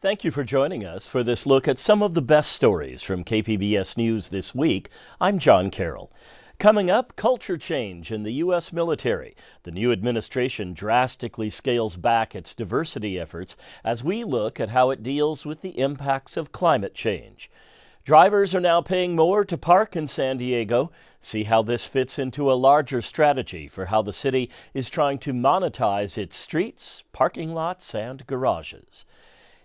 Thank you for joining us for this look at some of the best stories from KPBS News this week. I'm John Carroll. Coming up, culture change in the U.S. military. The new administration drastically scales back its diversity efforts as we look at how it deals with the impacts of climate change. Drivers are now paying more to park in San Diego. See how this fits into a larger strategy for how the city is trying to monetize its streets, parking lots, and garages.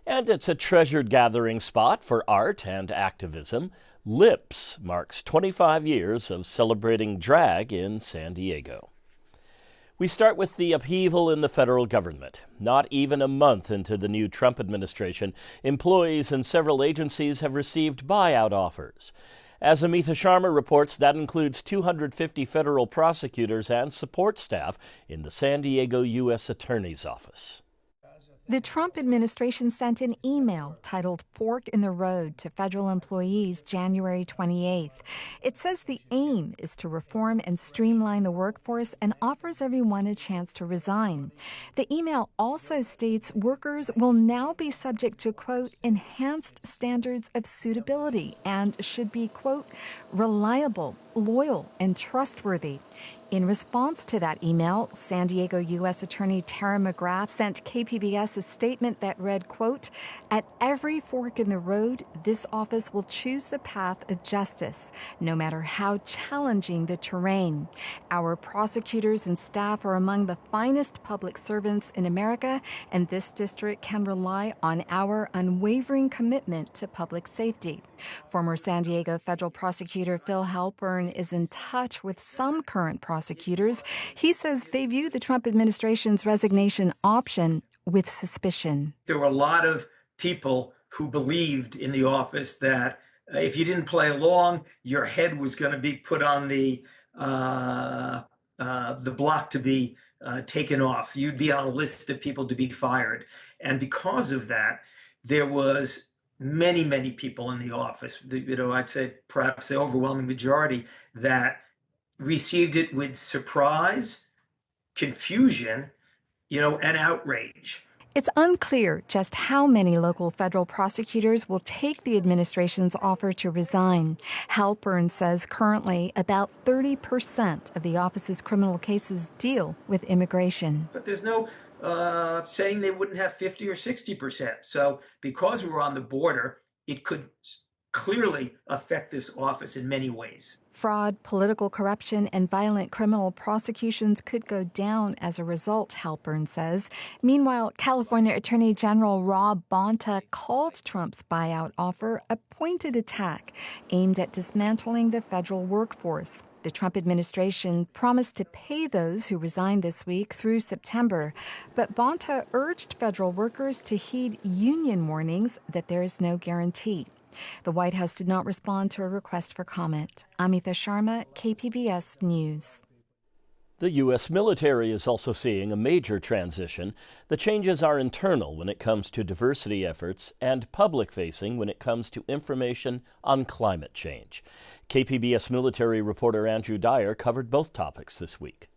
And it's a treasured gathering spot for art and activism. Lips marks 25 years of celebrating drag in San Diego. We start with the upheaval in the federal government. Not even a month into the new Trump administration, employees in several agencies have received buyout offers. As Amita Sharma reports, that includes 250 federal prosecutors and support staff in the San Diego U.S. Attorney's Office. The Trump administration sent an email titled Fork in the Road to federal employees January 28th. It says the aim is to reform and streamline the workforce and offers everyone a chance to resign. The email also states workers will now be subject to, quote, enhanced standards of suitability and should be, quote, reliable, loyal, and trustworthy. In response to that email, San Diego U.S. Attorney Tara McGrath sent KPBS a statement that read, quote, at every fork in the road, this office will choose the path of justice, no matter how challenging the terrain. Our prosecutors and staff are among the finest public servants in America, and this district can rely on our unwavering commitment to public safety. Former San Diego federal prosecutor Phil Halpern is in touch with some current prosecutors. He says they view the Trump administration's resignation option with suspicion. There were a lot of people who believed in the office that if you didn't play along, your head was going to be put on the block to be taken off. You'd be on a list of people to be fired. And because of that, there was many people in the office, I'd say perhaps the overwhelming majority, that received it with surprise, confusion, and outrage. It's unclear just how many local federal prosecutors will take the administration's offer to resign. Halpern says currently about 30% of the office's criminal cases deal with immigration. But there's no saying they wouldn't have 50 or 60%. So because we're on the border, it could clearly affect this office in many ways. Fraud, political corruption, and violent criminal prosecutions could go down as a result, Halpern says. Meanwhile, California Attorney General Rob Bonta called Trump's buyout offer a pointed attack aimed at dismantling the federal workforce. The Trump administration promised to pay those who resigned this week through September, but Bonta urged federal workers to heed union warnings that there is no guarantee. The White House did not respond to a request for comment. Amita Sharma, KPBS News. The U.S. military is also seeing a major transition. The changes are internal when it comes to diversity efforts and public-facing when it comes to information on climate change. KPBS military reporter Andrew Dyer covered both topics this week.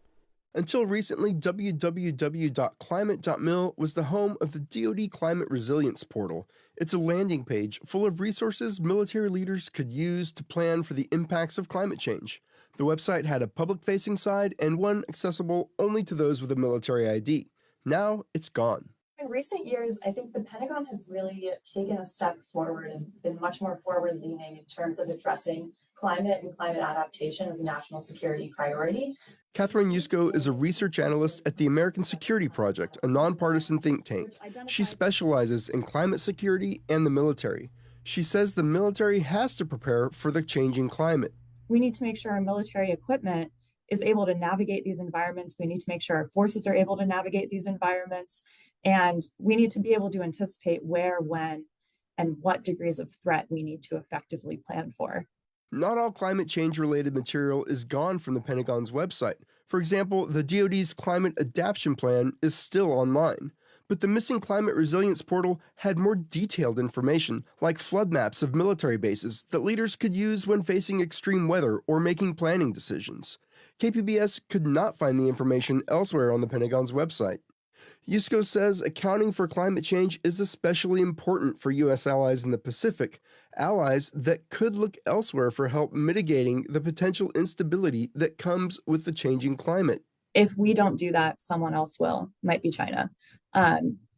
Until recently, www.climate.mil was the home of the DoD Climate Resilience Portal. It's a landing page full of resources military leaders could use to plan for the impacts of climate change. The website had a public-facing side and one accessible only to those with a military ID. Now it's gone. In recent years, I think the Pentagon has really taken a step forward and been much more forward-leaning in terms of addressing climate and climate adaptation as a national security priority. Catherine Yusko is a research analyst at the American Security Project, a nonpartisan think tank. She specializes in climate security and the military. She says the military has to prepare for the changing climate. We need to make sure our military equipment is able to navigate these environments. We need to make sure our forces are able to navigate these environments. And we need to be able to anticipate where, when, and what degrees of threat we need to effectively plan for. Not all climate change-related material is gone from the Pentagon's website. For example, the DoD's Climate Adaptation Plan is still online. But the missing Climate Resilience Portal had more detailed information, like flood maps of military bases that leaders could use when facing extreme weather or making planning decisions. KPBS could not find the information elsewhere on the Pentagon's website. USCO says accounting for climate change is especially important for U.S. allies in the Pacific, allies that could look elsewhere for help mitigating the potential instability that comes with the changing climate. If we don't do that, someone else will, might be China.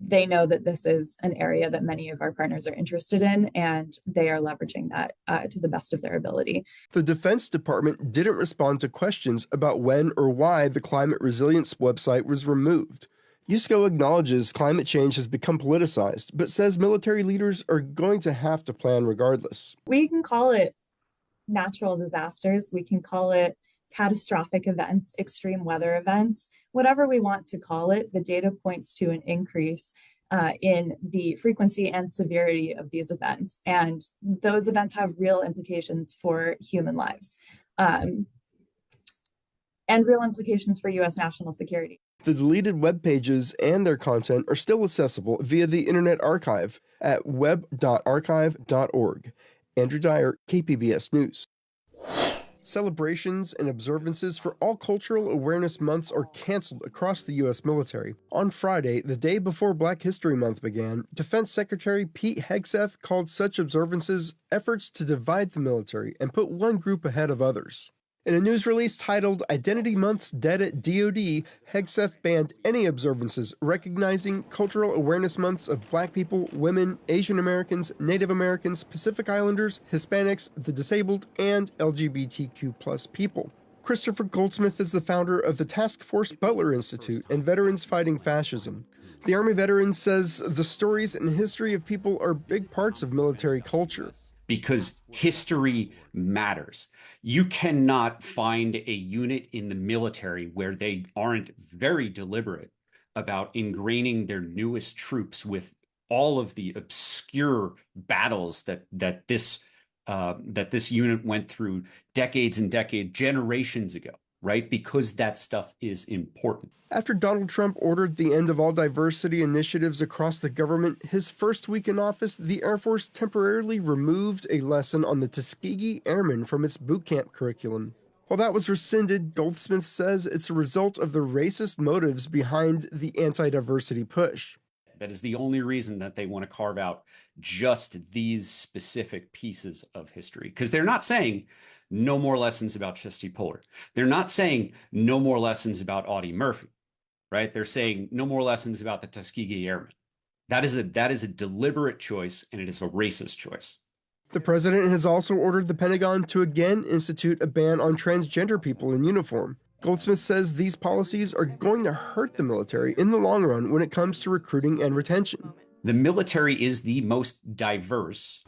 They know that this is an area that many of our partners are interested in, and they are leveraging that to the best of their ability. The Defense Department didn't respond to questions about when or why the climate resilience website was removed. USCO acknowledges climate change has become politicized, but says military leaders are going to have to plan regardless. We can call it natural disasters. We can call it catastrophic events, extreme weather events, whatever we want to call it. The data points to an increase in the frequency and severity of these events. And those events have real implications for human lives and real implications for U.S. national security. The deleted web pages and their content are still accessible via the Internet Archive at web.archive.org. Andrew Dyer, KPBS News. Celebrations and observances for all cultural awareness months are canceled across the U.S. military. On Friday, the day before Black History Month began, Defense Secretary Pete Hegseth called such observances efforts to divide the military and put one group ahead of others. In a news release titled Identity Month's Dead at DoD, Hegseth banned any observances recognizing cultural awareness months of Black people, women, Asian Americans, Native Americans, Pacific Islanders, Hispanics, the disabled, and LGBTQ+ people. Christopher Goldsmith is the founder of the Task Force Butler Institute and Veterans Fighting Fascism. The Army veteran says the stories and history of people are big parts of military culture. Because history matters. You cannot find a unit in the military where they aren't very deliberate about ingraining their newest troops with all of the obscure battles that this unit went through decades and decades, generations ago, right? Because that stuff is important. After Donald Trump ordered the end of all diversity initiatives across the government, his first week in office, the Air Force temporarily removed a lesson on the Tuskegee Airmen from its boot camp curriculum. While that was rescinded, Goldsmith says it's a result of the racist motives behind the anti-diversity push. That is the only reason that they want to carve out just these specific pieces of history. Because they're not saying no more lessons about Chesty Puller. They're not saying no more lessons about Audie Murphy, right? They're saying no more lessons about the Tuskegee Airmen. That is a deliberate choice, and it is a racist choice. The president has also ordered the Pentagon to again institute a ban on transgender people in uniform. Goldsmith says these policies are going to hurt the military in the long run when it comes to recruiting and retention. The military is the most diverse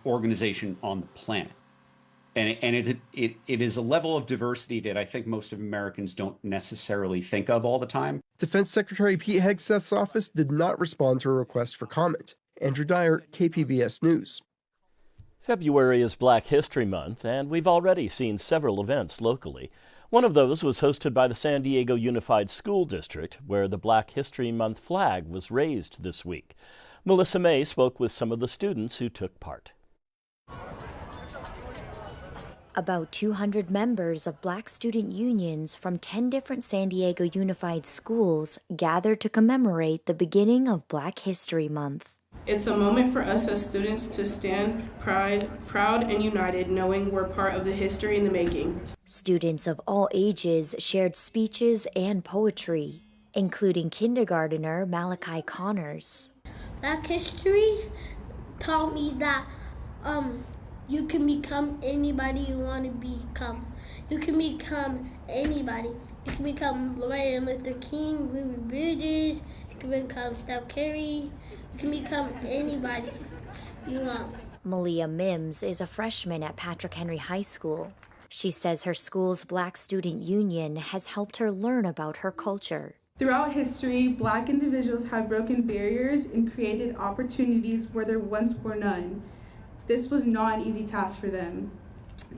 organization on the planet. And it is a level of diversity that I think most of Americans don't necessarily think of all the time. Defense Secretary Pete Hegseth's office did not respond to a request for comment. Andrew Dyer, KPBS News. February is Black History Month, and we've already seen several events locally. One of those was hosted by the San Diego Unified School District, where the Black History Month flag was raised this week. Melissa May spoke with some of the students who took part. About 200 members of Black student unions from 10 different San Diego Unified schools gathered to commemorate the beginning of Black History Month. It's a moment for us as students to stand proud and united, knowing we're part of the history in the making. Students of all ages shared speeches and poetry, including kindergartner Malachi Connors. Black history taught me that you can become anybody you want to become. You can become anybody. You can become Martin Luther King, Ruby Bridges. You can become Steph Curry. You can become anybody you want. Malia Mims is a freshman at Patrick Henry High School. She says her school's Black Student Union has helped her learn about her culture. Throughout history, Black individuals have broken barriers and created opportunities where there once were none. This was not an easy task for them.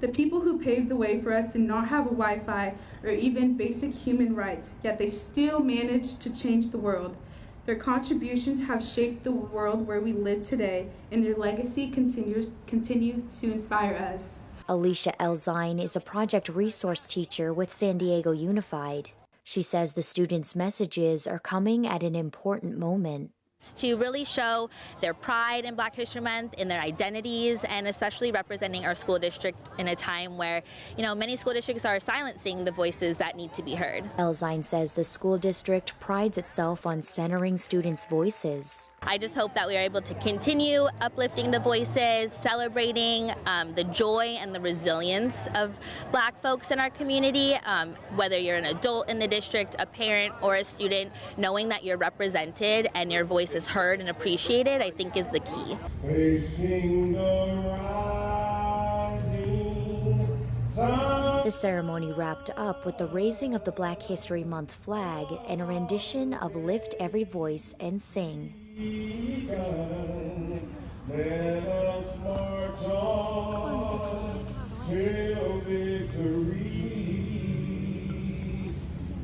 The people who paved the way for us did not have a Wi-Fi or even basic human rights, yet they still managed to change the world. Their contributions have shaped the world where we live today, and their legacy continue to inspire us. Alicia Elzine is a project resource teacher with San Diego Unified. She says the students' messages are coming at an important moment. To really show their pride in Black History Month, in their identities, and especially representing our school district in a time where, many school districts are silencing the voices that need to be heard. Elzine says the school district prides itself on centering students' voices. I just hope that we are able to continue uplifting the voices, celebrating the joy and the resilience of Black folks in our community, whether you're an adult in the district, a parent, or a student, knowing that you're represented and your voice is heard and appreciated, I think is the key. Facing the rising sun. The ceremony wrapped up with the raising of the Black History Month flag and a rendition of Lift Every Voice and Sing. Let us march on till victory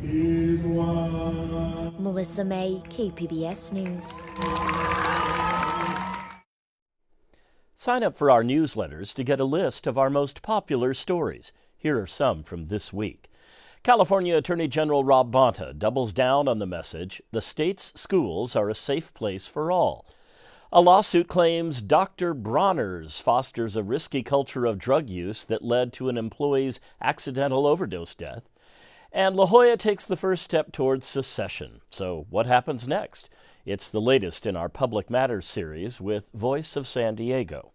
is won. Melissa May, KPBS News. Sign up for our newsletters to get a list of our most popular stories. Here are some from this week. California Attorney General Rob Bonta doubles down on the message, the state's schools are a safe place for all. A lawsuit claims Dr. Bronner's fosters a risky culture of drug use that led to an employee's accidental overdose death. And La Jolla takes the first step towards secession. So what happens next? It's the latest in our Public Matters series with Voice of San Diego.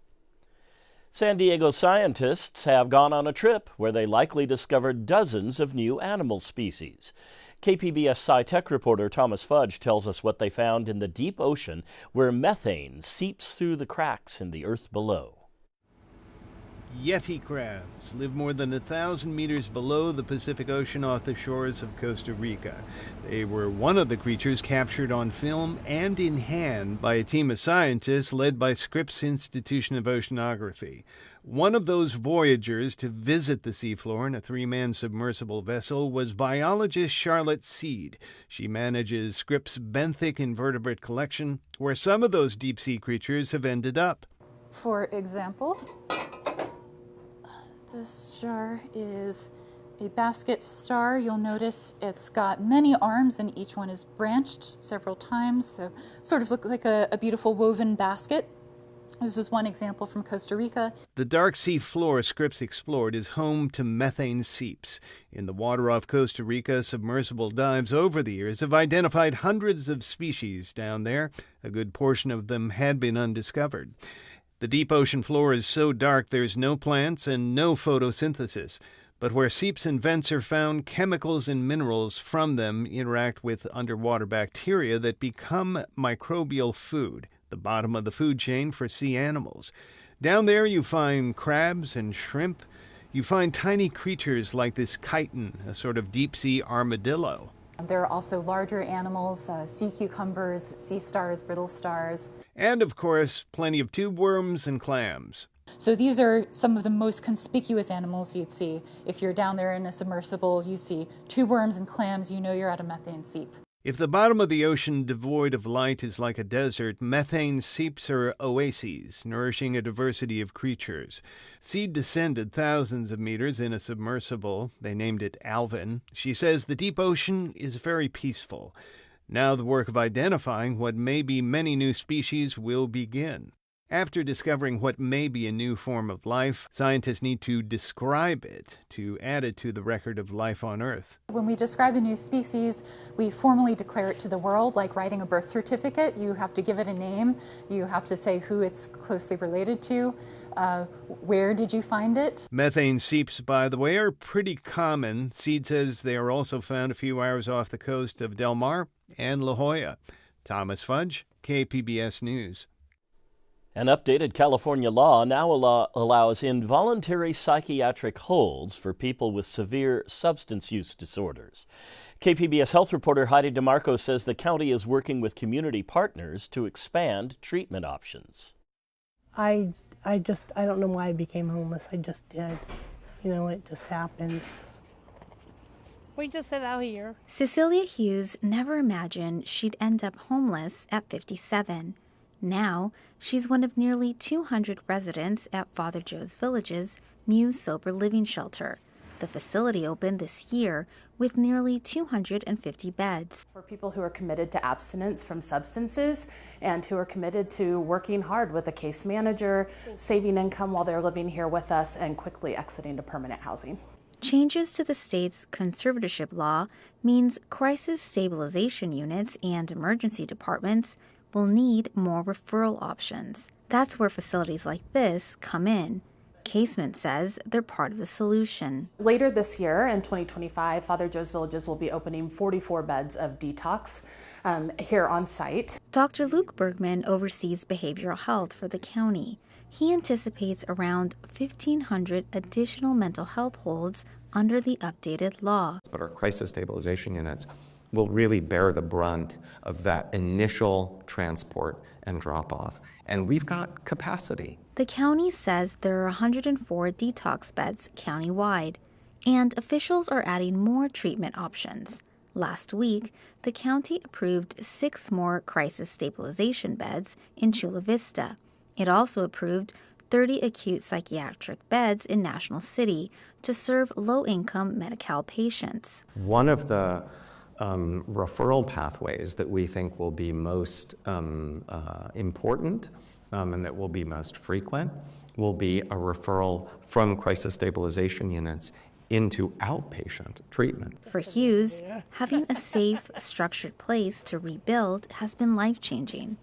San Diego scientists have gone on a trip where they likely discovered dozens of new animal species. KPBS Sci-Tech reporter Thomas Fudge tells us what they found in the deep ocean where methane seeps through the cracks in the earth below. Yeti crabs live more than 1,000 meters below the Pacific Ocean off the shores of Costa Rica. They were one of the creatures captured on film and in hand by a team of scientists led by Scripps Institution of Oceanography. One of those voyagers to visit the seafloor in a 3-man submersible vessel was biologist Charlotte Seed. She manages Scripps' benthic invertebrate collection, where some of those deep-sea creatures have ended up. For example, this jar is a basket star. You'll notice it's got many arms and each one is branched several times, so sort of look like a beautiful woven basket. This is one example from Costa Rica. The dark sea floor Scripps explored is home to methane seeps. In the water off Costa Rica, submersible dives over the years have identified hundreds of species down there. A good portion of them had been undiscovered. The deep ocean floor is so dark there's no plants and no photosynthesis. But where seeps and vents are found, chemicals and minerals from them interact with underwater bacteria that become microbial food, the bottom of the food chain for sea animals. Down there you find crabs and shrimp. You find tiny creatures like this chitin, a sort of deep-sea armadillo. There are also larger animals, sea cucumbers, sea stars, brittle stars. And, of course, plenty of tube worms and clams. So these are some of the most conspicuous animals you'd see. If you're down there in a submersible, you see tube worms and clams, you know you're at a methane seep. If the bottom of the ocean devoid of light is like a desert, methane seeps are oases, nourishing a diversity of creatures. Seed descended thousands of meters in a submersible. They named it Alvin. She says the deep ocean is very peaceful. Now the work of identifying what may be many new species will begin. After discovering what may be a new form of life, scientists need to describe it to add it to the record of life on Earth. When we describe a new species, we formally declare it to the world, like writing a birth certificate. You have to give it a name. You have to say who it's closely related to. Where did you find it? Methane seeps, by the way, are pretty common. Seed says they are also found a few hours off the coast of Del Mar and La Jolla. Thomas Fudge, KPBS News. An updated California law now allows involuntary psychiatric holds for people with severe substance use disorders. KPBS health reporter Heidi DeMarco says the county is working with community partners to expand treatment options. I don't know why I became homeless. I just did. It just happened. We just sit out here. Cecilia Hughes never imagined she'd end up homeless at 57. Now, she's one of nearly 200 residents at Father Joe's Village's new sober living shelter. The facility opened this year with nearly 250 beds. For people who are committed to abstinence from substances and who are committed to working hard with a case manager, saving income while they're living here with us, and quickly exiting to permanent housing. Changes to the state's conservatorship law means crisis stabilization units and emergency departments will need more referral options. That's where facilities like this come in. Casement says they're part of the solution. Later this year, in 2025, Father Joe's Villages will be opening 44 beds of detox here on site. Dr. Luke Bergman oversees behavioral health for the county. He anticipates around 1,500 additional mental health holds under the updated law. But our crisis stabilization units will really bear the brunt of that initial transport and drop-off. And we've got capacity. The county says there are 104 detox beds countywide, and officials are adding more treatment options. Last week, the county approved 6 more crisis stabilization beds in Chula Vista. It also approved 30 acute psychiatric beds in National City to serve low-income Medi-Cal patients. One of the referral pathways that we think will be most important and that will be most frequent will be a referral from crisis stabilization units into outpatient treatment. For Hughes, having a safe, structured place to rebuild has been life-changing.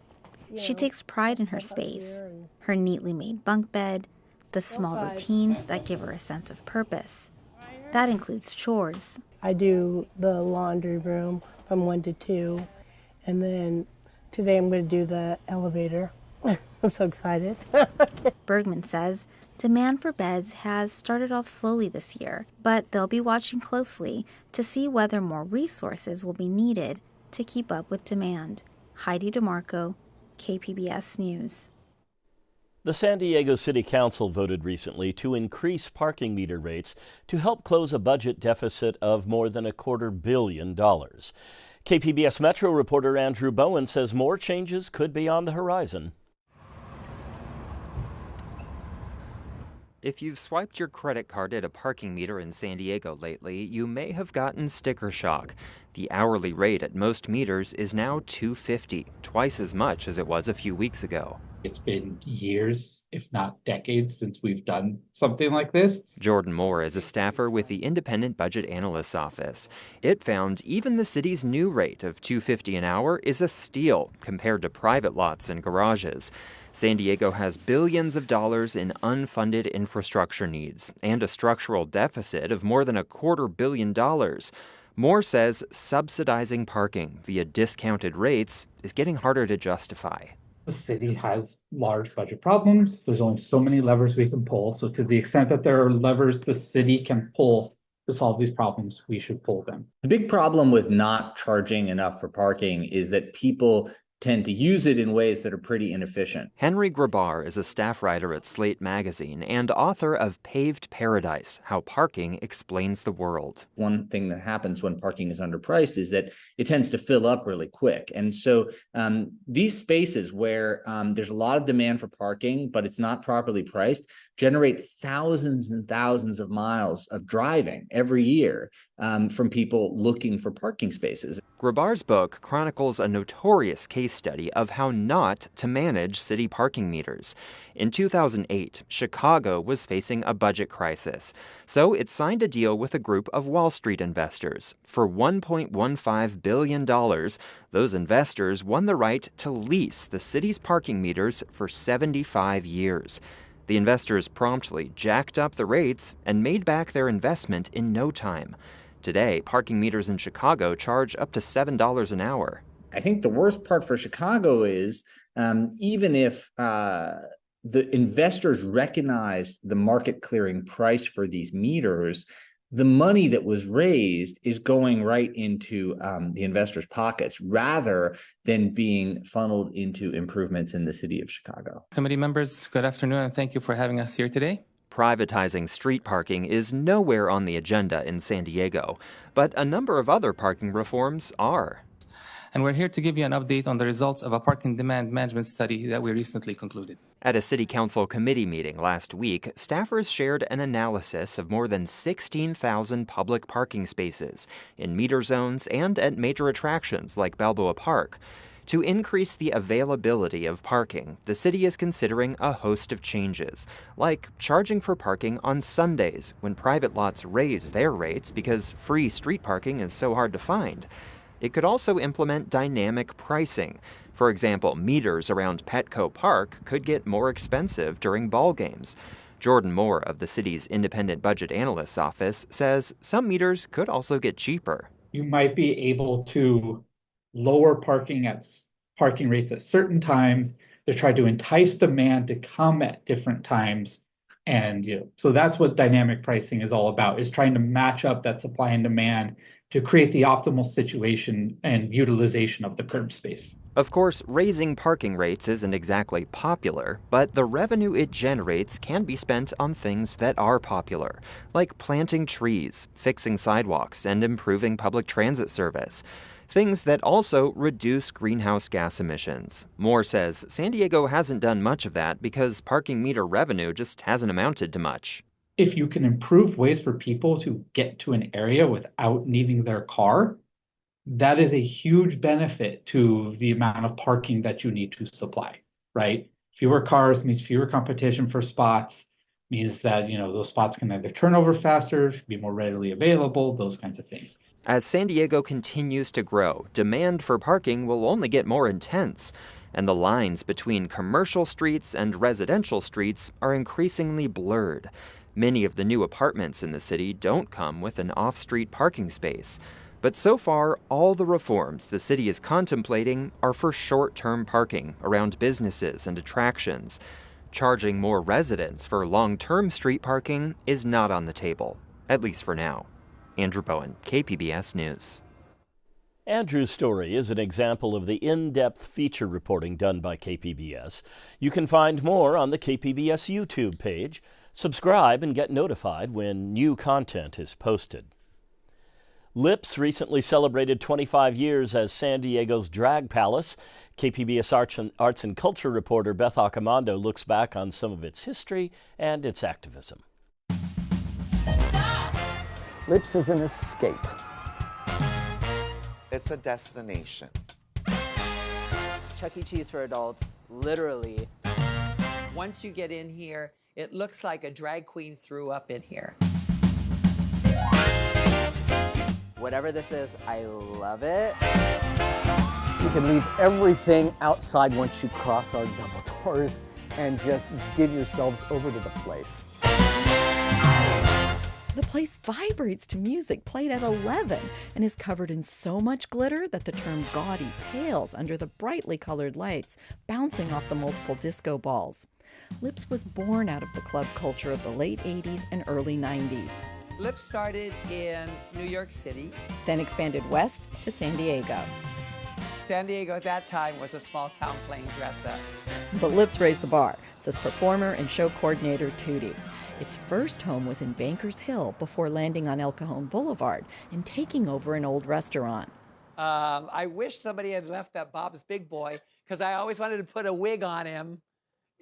She takes pride in her space, her neatly made bunk bed, the small routines that give her a sense of purpose. That includes chores. I do the laundry room from 1 to 2, and then today I'm going to do the elevator. I'm so excited. Bergman says demand for beds has started off slowly this year, but they'll be watching closely to see whether more resources will be needed to keep up with demand. Heidi DeMarco, KPBS News. The San Diego City Council voted recently to increase parking meter rates to help close a budget deficit of more than $250 million. KPBS Metro reporter Andrew Bowen says more changes could be on the horizon. If you've swiped your credit card at a parking meter in San Diego lately, you may have gotten sticker shock. The hourly rate at most meters is now $2.50, twice as much as it was a few weeks ago. It's been years, if not decades, since we've done something like this. Jordan Moore is a staffer with the Independent Budget Analyst's Office. It found even the city's new rate of $2.50 an hour is a steal compared to private lots and garages. San Diego has billions of dollars in unfunded infrastructure needs and a structural deficit of more than $250 million. Moore says subsidizing parking via discounted rates is getting harder to justify. The city has large budget problems. There's only so many levers we can pull. So to the extent that there are levers the city can pull to solve these problems, we should pull them. The big problem with not charging enough for parking is that people tend to use it in ways that are pretty inefficient. Henry Grabar is a staff writer at Slate Magazine and author of Paved Paradise, How Parking Explains the World. One thing that happens when parking is underpriced is that it tends to fill up really quick. And so these spaces where there's a lot of demand for parking, but it's not properly priced, generate thousands and thousands of miles of driving every year from people looking for parking spaces. Grabar's book chronicles a notorious case study of how not to manage city parking meters. In 2008, Chicago was facing a budget crisis, so it signed a deal with a group of Wall Street investors. For $1.15 billion, those investors won the right to lease the city's parking meters for 75 years. The investors promptly jacked up the rates and made back their investment in no time. Today, parking meters in Chicago charge up to $7 an hour. I think the worst part for Chicago is even if the investors recognized the market clearing price for these meters, the money that was raised is going right into the investors' pockets rather than being funneled into improvements in the city of Chicago. Committee members, good afternoon, and thank you for having us here today. Privatizing street parking is nowhere on the agenda in San Diego, but a number of other parking reforms are. and we're here to give you an update on the results of a parking demand management study that we recently concluded. At a city council committee meeting last week, staffers shared an analysis of more than 16,000 public parking spaces in meter zones and at major attractions like Balboa Park. To increase the availability of parking, the city is considering a host of changes, like charging for parking on Sundays when private lots raise their rates because free street parking is so hard to find. It could also implement dynamic pricing. For example, meters around Petco Park could get more expensive during ball games. Jordan Moore of the city's independent budget analyst's office says some meters could also get cheaper. You might be able to lower parking rates at certain times to try to entice demand to come at different times. And so that's what dynamic pricing is all about, is trying to match up that supply and demand to create the optimal situation and utilization of the curb space. Of course, raising parking rates isn't exactly popular, but the revenue it generates can be spent on things that are popular, like planting trees, fixing sidewalks, and improving public transit service. Things that also reduce greenhouse gas emissions. Moore says San Diego hasn't done much of that because parking meter revenue just hasn't amounted to much. If you can improve ways for people to get to an area without needing their car, that is a huge benefit to the amount of parking that you need to supply, right? Fewer cars means fewer competition for spots, means that, those spots can either turn over faster, be more readily available, those kinds of things. As San Diego continues to grow, demand for parking will only get more intense, and the lines between commercial streets and residential streets are increasingly blurred. Many of the new apartments in the city don't come with an off-street parking space. But so far, all the reforms the city is contemplating are for short-term parking around businesses and attractions. Charging more residents for long-term street parking is not on the table, at least for now. Andrew Bowen, KPBS News. Andrew's story is an example of the in-depth feature reporting done by KPBS. You can find more on the KPBS YouTube page. Subscribe and get notified when new content is posted. Lips recently celebrated 25 years as San Diego's drag palace. KPBS Arts and Culture reporter Beth Accomando looks back on some of its history and its activism. Lips is an escape. It's a destination. Chuck E. Cheese for adults, literally. Once you get in here, it looks like a drag queen threw up in here. Whatever this is, I love it. You can leave everything outside once you cross our double doors and just give yourselves over to the place. The place vibrates to music played at 11 and is covered in so much glitter that the term gaudy pales under the brightly colored lights bouncing off the multiple disco balls. Lips was born out of the club culture of the late 80s and early 90s. Lips started in New York City. Then expanded west to San Diego. San Diego at that time was a small town playing dress up. But Lips raised the bar, says performer and show coordinator Tootie. Its first home was in Bankers Hill before landing on El Cajon Boulevard and taking over an old restaurant. I wish somebody had left that Bob's Big Boy because I always wanted to put a wig on him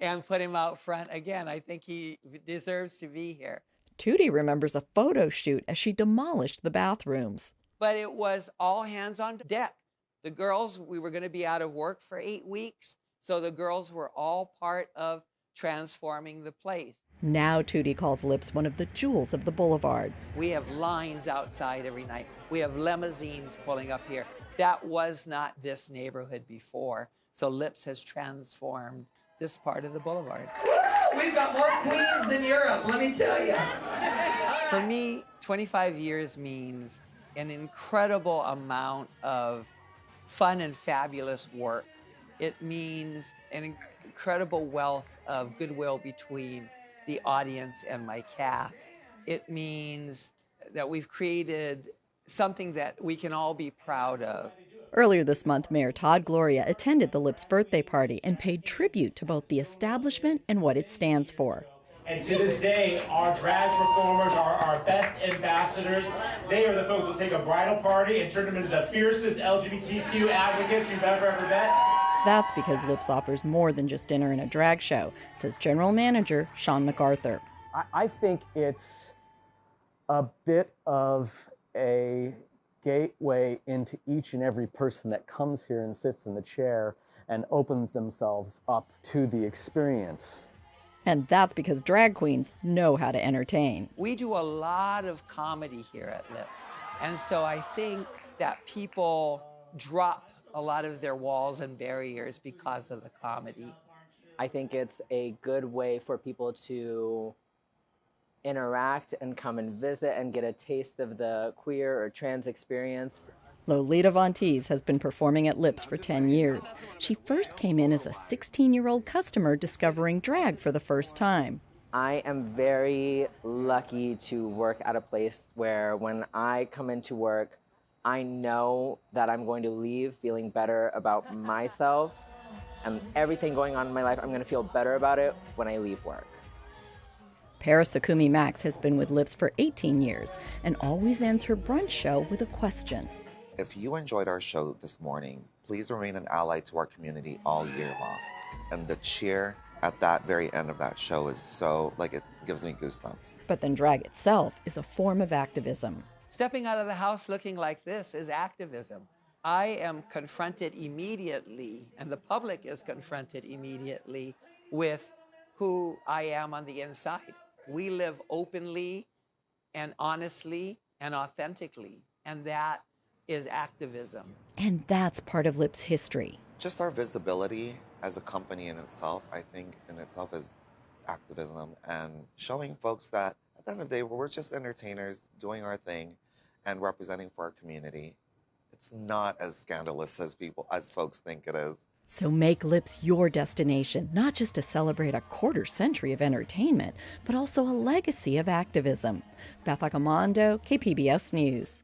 and put him out front again. I think he deserves to be here. Tootie remembers a photo shoot as she demolished the bathrooms. But it was all hands on deck. The girls, we were going to be out of work for 8 weeks, so the girls were all part of transforming the place. Now Tootie calls Lips one of the jewels of the boulevard. We have lines outside every night. We have limousines pulling up here. That was not this neighborhood before. So Lips has transformed this part of the boulevard. We've got more queens than Europe, let me tell you. For me, 25 years means an incredible amount of fun and fabulous work. It means an incredible wealth of goodwill between the audience and my cast. It means that we've created something that we can all be proud of. Earlier this month, Mayor Todd Gloria attended the Lips birthday party and paid tribute to both the establishment and what it stands for. And to this day, our drag performers are our best ambassadors. They are the folks who take a bridal party and turn them into the fiercest LGBTQ advocates you've ever met. That's because Lips offers more than just dinner and a drag show, says General Manager Sean MacArthur. I think it's a bit of a gateway into each and every person that comes here and sits in the chair and opens themselves up to the experience. And that's because drag queens know how to entertain. We do a lot of comedy here at Lips. And so I think that people drop a lot of their walls and barriers because of the comedy. I think it's a good way for people to interact and come and visit and get a taste of the queer or trans experience. Lolita Von Teese has been performing at Lips for 10 years. She first came in as a 16-year-old customer discovering drag for the first time. I am very lucky to work at a place where when I come into work, I know that I'm going to leave feeling better about myself and everything going on in my life. I'm going to feel better about it when I leave work. Paris Sakumi Max has been with Lips for 18 years and always ends her brunch show with a question. If you enjoyed our show this morning, please remain an ally to our community all year long. And the cheer at that very end of that show is so, it gives me goosebumps. But then drag itself is a form of activism. Stepping out of the house looking like this is activism. I am confronted immediately, and the public is confronted immediately with who I am on the inside. We live openly and honestly and authentically, and that is activism. And that's part of Lips' history. Just our visibility as a company in itself, I think in itself is activism, and showing folks that at the end of the day, we're just entertainers doing our thing and representing for our community. It's not as scandalous as folks think it is. So make Lips your destination, not just to celebrate a quarter century of entertainment, but also a legacy of activism. Beth Accomando, KPBS News.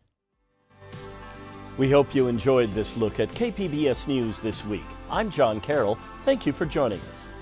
We hope you enjoyed this look at KPBS News this week. I'm John Carroll. Thank you for joining us.